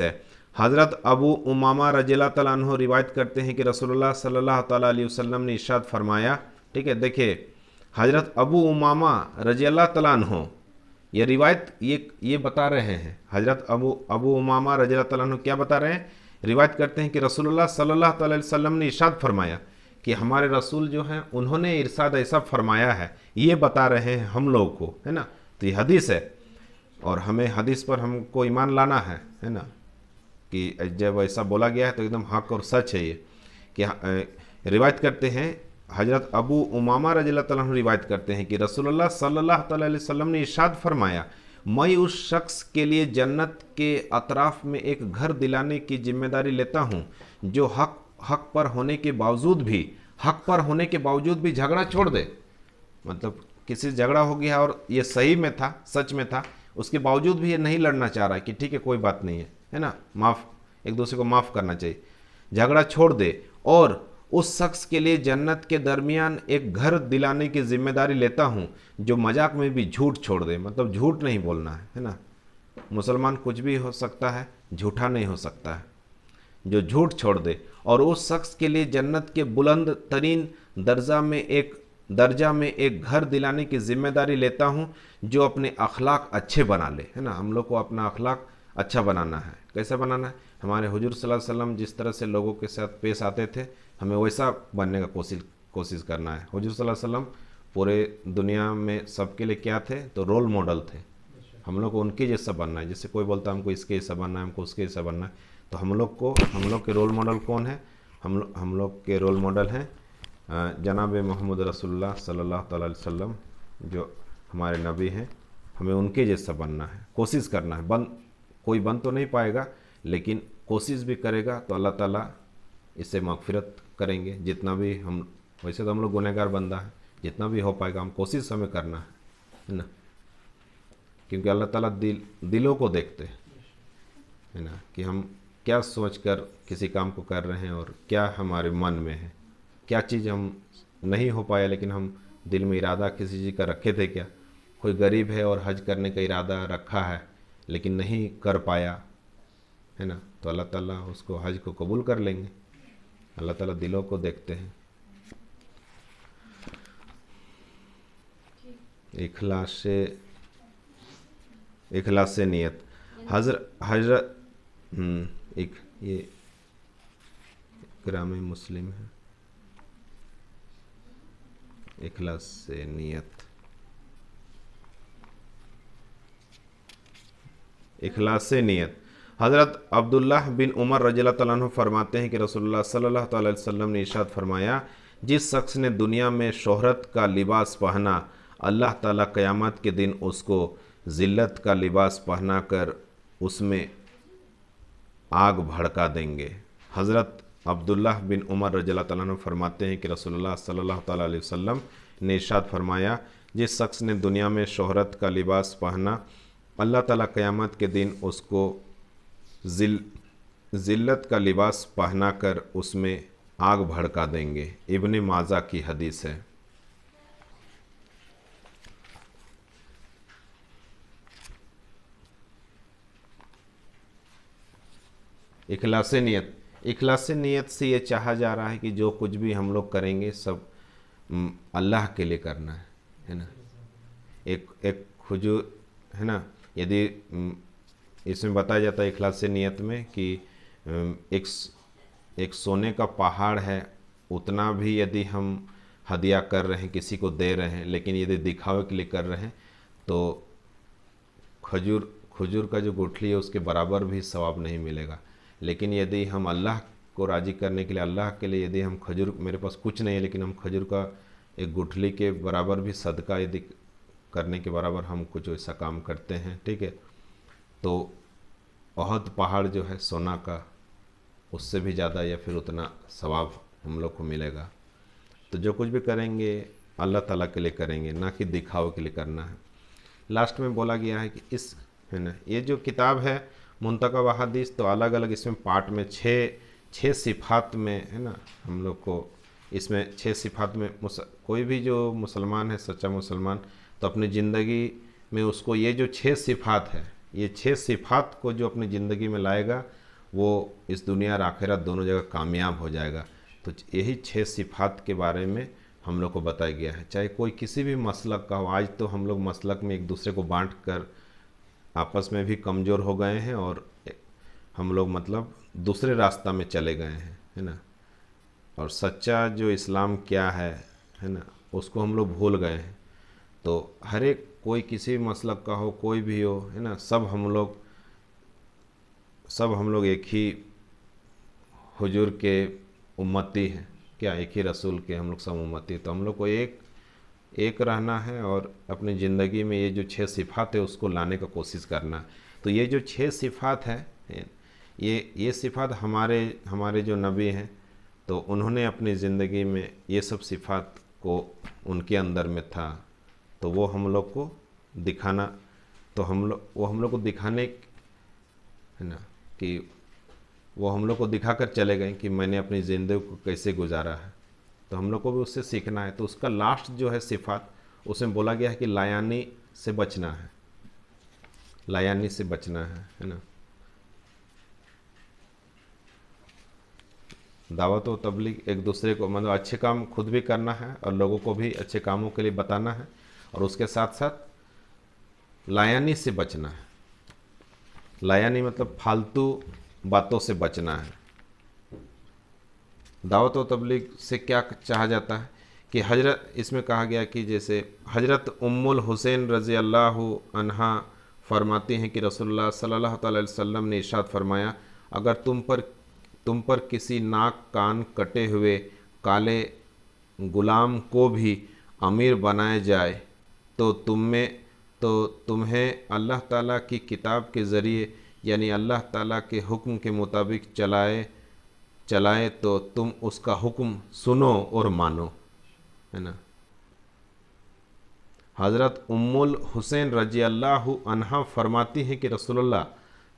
है। हज़रत अबू उमामा रज़ियल्लाहु तआला अन्हु रिवायत करते हैं कि रसूलुल्लाह सल्लल्लाहु तआला अलैहि वसल्लम ने इरशाद फरमाया, ठीक है, देखिए हज़रत अबू उमामा रज़ियल्लाहु तआला अन्हु ये रिवायत ये बता रहे हैं, हज़रत अबू उमामा रज़ियल्लाहु तआला अन्हु क्या बता रहे हैं, रिवायत करते हैं कि रसूलुल्लाह सल्लल्लाहु तआला अलैहि वसल्लम ने इरशाद फरमाया कि हमारे रसूल जो हैं उन्होंने इरशाद ऐसा फरमाया है, ये बता रहे हैं हम लोग को, है ना। तो ये हदीस है और हमें हदीस पर हमको ईमान लाना है ना, कि जब ऐसा बोला गया है तो एकदम हक और सच है ये। कि रिवायत करते हैं हज़रत अबू उमामा रज़ियल्लाहु तआला अन्हु रिवायत करते हैं कि रसूलुल्लाह सल्लल्लाहु तआला अलैहि वसल्लम ने इरशाद फरमाया, मैं उस शख्स के लिए जन्नत के अतराफ में एक घर दिलाने की जिम्मेदारी लेता हूँ जो हक पर होने के बावजूद भी झगड़ा छोड़ दे। मतलब किसी से झगड़ा हो गया और ये सही में था, सच में था, उसके बावजूद भी ये नहीं लड़ना चाह रहा है कि ठीक है कोई बात नहीं है ना, एक दूसरे को माफ़ करना चाहिए, झगड़ा छोड़ दे और उस शख्स के लिए जन्नत के दरमियान एक घर दिलाने की जिम्मेदारी लेता हूँ जो मजाक में भी झूठ छोड़ दे। मतलब झूठ नहीं बोलना है ना। मुसलमान कुछ भी हो सकता है, झूठा नहीं हो सकता है, जो झूठ छोड़ दे। और उस शख्स के लिए जन्नत के बुलंद तरीन दर्जा में एक घर दिलाने की जिम्मेदारी लेता हूँ जो अपने अखलाक अच्छे बना ले, है ना। हम लोग को अपना अखलाक अच्छा बनाना है। कैसे बनाना है? हमारे हुजूर सल्लल्लाहु अलैहि वसल्लम जिस तरह से लोगों के साथ पेश आते थे, हमें वैसा बनने का कोशिश करना है। हुजूर सल्लल्लाहु अलैहि वसल्लम पूरे दुनिया में सबके लिए क्या थे? तो रोल मॉडल थे। हम लोग को उनके जैसा बनना है। जैसे कोई बोलता है हमको इसके जैसा बनना है, हमको उसके जैसा बनना है, तो हम लोग के रोल मॉडल कौन है? हम लोग के रोल मॉडल हैं जनाब मोहम्मद रसूलुल्लाह सल्लल्लाहु अलैहि वसल्लम, जो हमारे नबी हैं। हमें उनके जैसा बनना है, कोशिश करना है। कोई बन तो नहीं पाएगा, लेकिन कोशिश भी करेगा तो अल्लाह ताला इससे मगफिरत करेंगे। जितना भी हम, वैसे तो हम लोग गुनहगार बंदा है, जितना भी हो पाएगा हम कोशिश हमें करना है ना। क्योंकि अल्लाह ताला दिलों को देखते हैं, है ना, कि हम क्या सोचकर किसी काम को कर रहे हैं और क्या हमारे मन में है। क्या चीज़ हम नहीं हो पाया लेकिन हम दिल में इरादा किसी चीज़ का रखे थे क्या? कोई गरीब है और हज करने का इरादा रखा है लेकिन नहीं कर पाया, है ना, तो अल्लाह ताला उसको हज को कबूल कर लेंगे। अल्लाह ताला दिलों को देखते हैं। इखलास से नियत हजरत एक ये ग्राम मुस्लिम है, इखलास से नियत, इखलास से नियत। हज़रत अब्दुल्लाह बिन उमर रज़ियल्लाहु तआला अन्हु फरमाते हैं कि रसूलुल्लाह सल्लल्लाहु अलैहि वसल्लम ने इरशाद फरमाया, जिस शख्स ने दुनिया में शोहरत का लिबास पहना, अल्लाह ताला क़यामत के दिन उसको ज़िल्लत का लिबास पहना कर उसमें आग भड़का देंगे। हज़रत अब्दुल्लाह बिन उमर रज़ियल्लाहु तआला अन्हु फरमाते हैं कि रसूलुल्लाह सल्लल्लाहु तआला अलैहि वसल्लम ने इरशाद फरमाया, जिस शख्स ने दुनिया में शोहरत का लिबास पहना, अल्लाह ताला क़यामत के दिन उसको ज़िल्लत का लिबास पहना कर उसमें आग भड़का देंगे। इब्ने माजा की हदीस है। इखलास नियत से ये चाहा जा रहा है कि जो कुछ भी हम लोग करेंगे सब अल्लाह के लिए करना है ना। एक हुजूर, है ना, यदि इसमें बताया जाता है इखलास नियत में कि एक सोने का पहाड़ है, उतना भी यदि हम हदिया कर रहे हैं, किसी को दे रहे हैं, लेकिन यदि दिखावे के लिए कर रहे हैं तो खजूर का जो गुठली है उसके बराबर भी सवाब नहीं मिलेगा। लेकिन यदि हम अल्लाह को राज़ी करने के लिए, अल्लाह के लिए, यदि हम खजूर, मेरे पास कुछ नहीं है लेकिन हम खजूर का एक गुठली के बराबर भी सदका यदि करने के बराबर हम कुछ ऐसा काम करते हैं, ठीक है, तो ओहद पहाड़ जो है सोना का, उससे भी ज़्यादा या फिर उतना सवाब हम लोग को मिलेगा। तो जो कुछ भी करेंगे अल्लाह ताला के लिए करेंगे, ना कि दिखावे के लिए करना है। लास्ट में बोला गया है कि इस, है ना, ये जो किताब है मुंतखब अहादीस, तो अलग अलग इसमें पार्ट में छः सिफात में, है ना, हम लोग को इसमें 6 सिफात में कोई भी जो मुसलमान है, सच्चा मुसलमान, तो अपनी ज़िंदगी में उसको ये जो 6 सिफात है, ये 6 सिफात को जो अपनी ज़िंदगी में लाएगा वो इस दुनिया और आखिरत दोनों जगह कामयाब हो जाएगा। तो यही 6 सिफात के बारे में हम लोग को बताया गया है, चाहे कोई किसी भी मसलक का हो। आज तो हम लोग मसलक में एक दूसरे को बांट कर आपस में भी कमज़ोर हो गए हैं और हम लोग मतलब दूसरे रास्ता में चले गए हैं, है ना। और सच्चा जो इस्लाम क्या है ना, उसको हम लोग भूल गए हैं। तो हर एक कोई किसी भी मसलक का हो, कोई भी हो, है ना, सब हम लोग एक ही हुजूर के उम्मती हैं। क्या एक ही रसूल के हम लोग सब उम्मती। तो हम लोग को एक रहना है और अपनी ज़िंदगी में ये जो 6 सिफात है उसको लाने का कोशिश करना। तो ये जो 6 सिफात है, ये सिफात हमारे जो नबी हैं तो उन्होंने अपनी ज़िंदगी में ये सब सिफात को उनके अंदर में था, तो वो हम लोग को दिखाना, तो हम लोग को दिखाने, है ना, कि वो हम लोग को दिखा कर चले गए कि मैंने अपनी ज़िंदगी को कैसे गुजारा है। तो हम लोग को भी उससे सीखना है। तो उसका लास्ट जो है सिफात, उसमें बोला गया है कि लायानी से बचना है, लायानी से बचना है ना। दावत व तबलीग एक दूसरे को मतलब अच्छे काम खुद भी करना है और लोगों को भी अच्छे कामों के लिए बताना है, और उसके साथ साथ लायानी से बचना है। लायानी मतलब फालतू बातों से बचना है। दावत व तबलीग से क्या चाहा जाता है कि हजरत, इसमें कहा गया कि जैसे हजरत उम्मुल हुसैन रज़ी अल्लाह अन्हा फरमाती हैं कि रसूलुल्लाह सल्लल्लाहु अलैहि वसल्लम ने इरशाद फरमाया, अगर तुम पर किसी नाक कान कटे हुए काले गुलाम को भी अमीर बनाया जाए तो तुम्हें अल्लाह ताला की किताब के ज़रिए यानी अल्लाह ताला के हुक्म के मुताबिक चलाए तो तुम उसका हुक्म सुनो और मानो, है ना। हज़रत उम्मुल हुसैन रजी अल्लाह अन्हा फरमाती हैं कि रसूलुल्लाह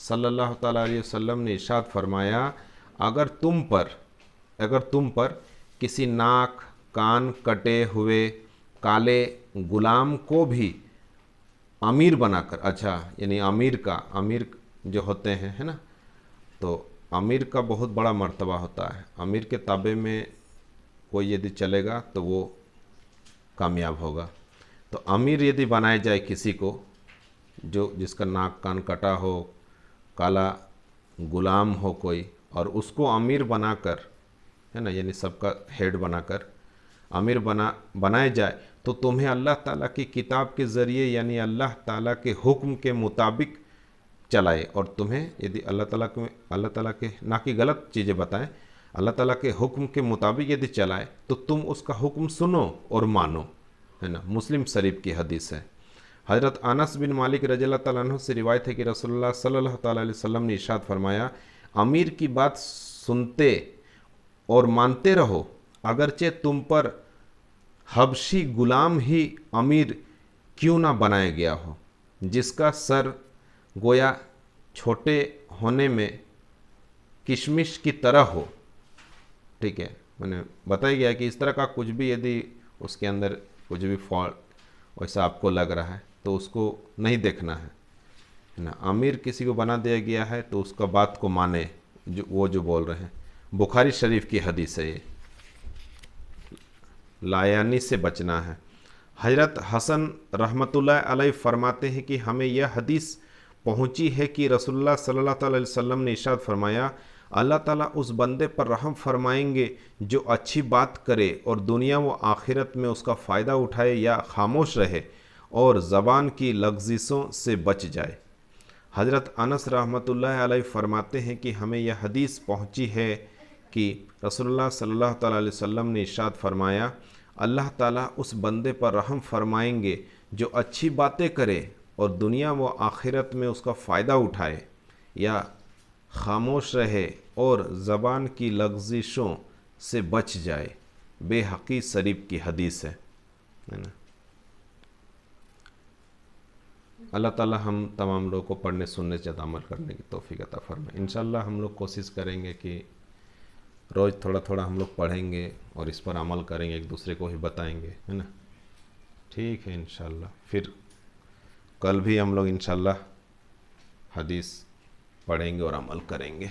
सल्लल्लाहु ताला अलैहि वसल्लम ने इरशाद फरमाया, अगर तुम पर किसी नाक कान कटे हुए काले गुलाम को भी अमीर बनाकर, अच्छा यानी अमीर जो होते हैं, है ना, तो अमीर का बहुत बड़ा मर्तबा होता है। अमीर के ताबे में कोई यदि चलेगा तो वो कामयाब होगा। तो अमीर यदि बनाया जाए किसी को जो जिसका नाक कान कटा हो, काला गुलाम हो कोई, और उसको अमीर बनाकर, है ना, यानी सबका हेड बनाकर अमीर बनाया जाए तो तुम्हें अल्लाह ताला की किताब के ज़रिए यानी अल्लाह ताला के हुक्म के मुताबिक चलाए, और तुम्हें यदि अल्लाह ताला के ना कि गलत चीज़ें बताएं, अल्लाह ताला के हुक्म के मुताबिक यदि चलाए तो तुम उसका हुक्म सुनो और मानो, है ना। मुस्लिम शरीफ की हदीस है। हज़रत अनस बिन मालिक रज़ियल्लाहु ताला अन्हु से रिवायत है कि रसूलुल्लाह सल्लल्लाहु ताला अलैहि वसल्लम ने इरशाद फरमाया, अमीर की बात सुनते और मानते रहो, अगरचे तुम पर हबशी गुलाम ही अमीर क्यों ना बनाया गया हो, जिसका सर गोया छोटे होने में किशमिश की तरह हो। ठीक है, मैंने बताया गया कि इस तरह का कुछ भी यदि उसके अंदर कुछ भी फॉल्ट वैसा आपको लग रहा है तो उसको नहीं देखना है ना। अमीर किसी को बना दिया गया है तो उसका बात को माने, जो बोल रहे हैं। बुखारी शरीफ की हदीस है ये, लायानी से बचना है। हजरत हसन रहमतुल्लाह अलैह फरमाते हैं कि हमें यह हदीस पहुंची है कि रसूलुल्लाह सल्लल्लाहु अलैहि वसल्लम ने इरशाद फरमाया, अल्लाह ताला उस बंदे पर रहम फरमाएंगे जो अच्छी बात करे और दुनिया व आखिरत में उसका फ़ायदा उठाए या खामोश रहे और ज़बान की लग्जिशों से बच जाए। हज़रत अनस रहमतुल्लाह अलैह फरमाते हैं कि हमें यह हदीस पहुंची है कि रसूलुल्लाह सल्लल्लाहु अलैहि वसल्लम ने इरशाद फरमाया, अल्लाह ताला उस बंदे पर रहम फरमाएंगे जो अच्छी बातें करे और दुनिया व आखिरत में उसका फ़ायदा उठाए या खामोश रहे और ज़बान की लग्जिशों से बच जाए। बेहक़ी शरीफ की हदीस है ना। अल्लाह ताला हम तमाम लोगों को पढ़ने सुनने से अमल करने की तौफीक अता फरमाए। इंशाअल्लाह हम लोग कोशिश करेंगे कि रोज़ थोड़ा थोड़ा हम लोग पढ़ेंगे और इस पर अमल करेंगे, एक दूसरे को ही बताएंगे, है ना। ठीक है, इंशाअल्लाह फिर कल भी हम लोग इंशाअल्लाह हदीस पढ़ेंगे और अमल करेंगे।